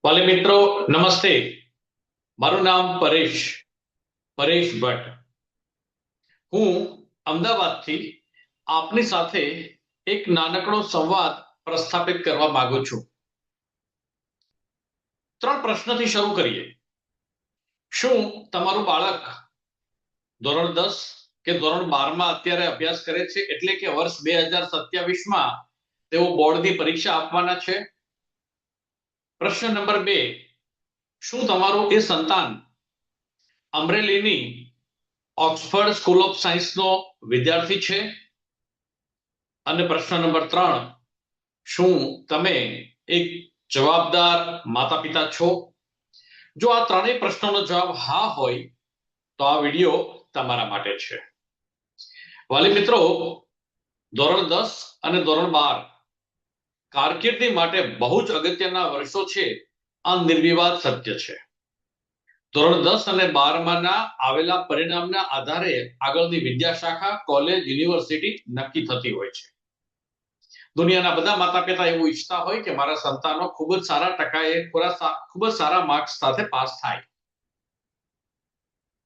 વાલી મિત્રો નમસ્તે. મારું નામ પરેશ ભટ્ટ. હું અમદાવાદથી આપની સાથે એક નાનકડો સંવાદ પ્રસ્થાપિત કરવા માંગુ છું. 3 પ્રશ્નથી શરૂ કરીએ. શું તમારું બાળક ધોરણ 10 કે ધોરણ 12 માં અત્યારે અભ્યાસ કરે છે, એટલે કે વર્ષ 2027 માં તેઓ બોર્ડની પરીક્ષા આપવાના છે? પ્રશ્ન નંબર 2, શું તમારું એ સંતાન અમરેલીની ઓક્સફર્ડ સ્કૂલ ઓફ સાયન્સનો વિદ્યાર્થી છે? અને પ્રશ્ન નંબર 3, શું તમે એક જવાબદાર માતા પિતા છો? જો આ ત્રણેય પ્રશ્નોનો જવાબ હા હોય તો આ વિડીયો તમારા માટે છે. વાલી મિત્રો, ધોરણ 10 અને ધોરણ 12 કારકિર્દી માટે બહુ જ અગત્યના વર્ષો છે. આ નિર્વિવાદ સત્ય છે. ધોરણ 10 અને 12 આવેલા પરિણામના આધારે આગળની વિદ્યા શાખા, કોલેજ, યુનિવર્સિટી નક્કી થતી હોય છે. દુનિયાના બધા માતા પિતા એવું ઈચ્છતા હોય કે મારા સંતાનો ખૂબ જ સારા ટકાએ ખૂબ જ સારા માર્ક્સ સાથે પાસ થાય.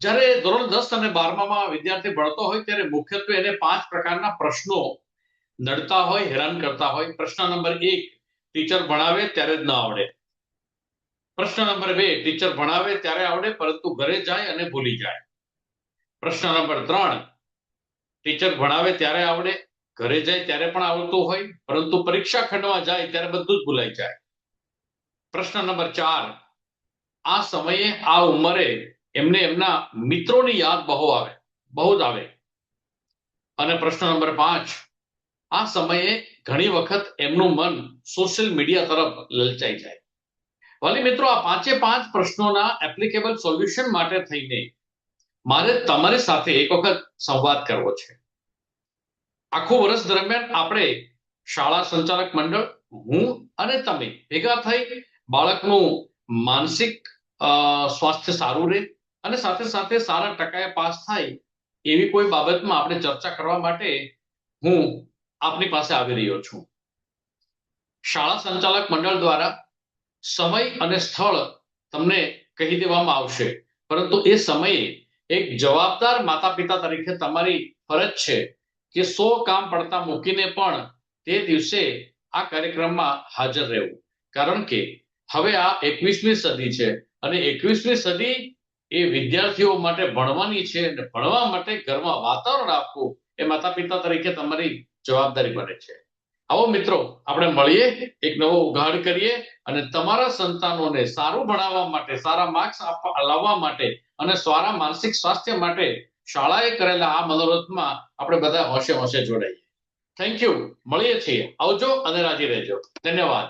જ્યારે ધોરણ 10 અને 12માં વિદ્યાર્થી ભણતો હોય ત્યારે મુખ્યત્વે એને 5 પ્રકારના પ્રશ્નો નડતા હોય, હેરાન કરતા હોય. પ્રશ્ન નંબર 1, ટીચર ભણાવે ત્યારે જ ન આવડે. પ્રશ્ન નંબર 2, ટીચર ભણાવે ત્યારે આવડે પરંતુ ઘરે જાય અને ભૂલી જાય. પ્રશ્ન નંબર 3, ટીચર ભણાવે ત્યારે આવડે, ઘરે જાય ત્યારે પણ આવડતું હોય પરંતુ પરીક્ષા ખંડમાં જાય ત્યારે બધું જ ભૂલાઈ જાય. પ્રશ્ન નંબર 4, આ સમયે આ ઉંમરે એમને એમના મિત્રોની યાદ બહુ જ આવે. અને પ્રશ્ન નંબર 5, આ સમયે ઘણી વખત એમનું મન સોશિયલ મીડિયા તરફ લલચાઈ જાય. વાલી મિત્રો, આ 5 પ્રશ્નોના એપ્લિકેબલ સોલ્યુશન માટે થઈને મારે તમારી સાથે એક વખત સંવાદ કરવો છે. આખું વર્ષ દરમિયાન આપણે શાળા સંચાલક મંડળ, હું અને તમે ભેગા થઈ બાળકનું માનસિક સ્વાસ્થ્ય સારું રહે અને સાથે સાથે સારા ટકાએ પાસ થાય એવી કોઈ બાબતમાં આપણે ચર્ચા કરવા માટે હું આપની પાસે આવી રહ્યો છું. શાળા સંચાલક મંડળ દ્વારા સમય અને સ્થળ તમને કહી દેવામાં આવશે, પરંતુ એ સમયે એક જવાબદાર માતા પિતા તરીકે તમારી ફરજ છે કે 100 કામ પડતા મૂકીને પણ તે દિવસે આ કાર્યક્રમમાં હાજર રહેવું. કારણ કે હવે આ 21મી સદી છે અને 21મી સદી એ વિદ્યાર્થીઓ માટે ભણવાની છે અને ભણવા માટે ઘરમાં વાતાવરણ આપવું એ માતા પિતા તરીકે તમારી જવાબદારી બને છે. આવો મિત્રો, આપણે મળીએ, એક નવો ઉઘાડ કરીએ અને તમારા સંતાનોને સારું ભણાવવા માટે, સારા માર્ક્સ લાવવા માટે અને સારા માનસિક સ્વાસ્થ્ય માટે શાળાએ કરેલા આ મનોરથમાં આપણે બધા હોશે જોડાઈએ. Thank you. મળીએ છીએ. આવજો અને રાજી રહેજો. ધન્યવાદ.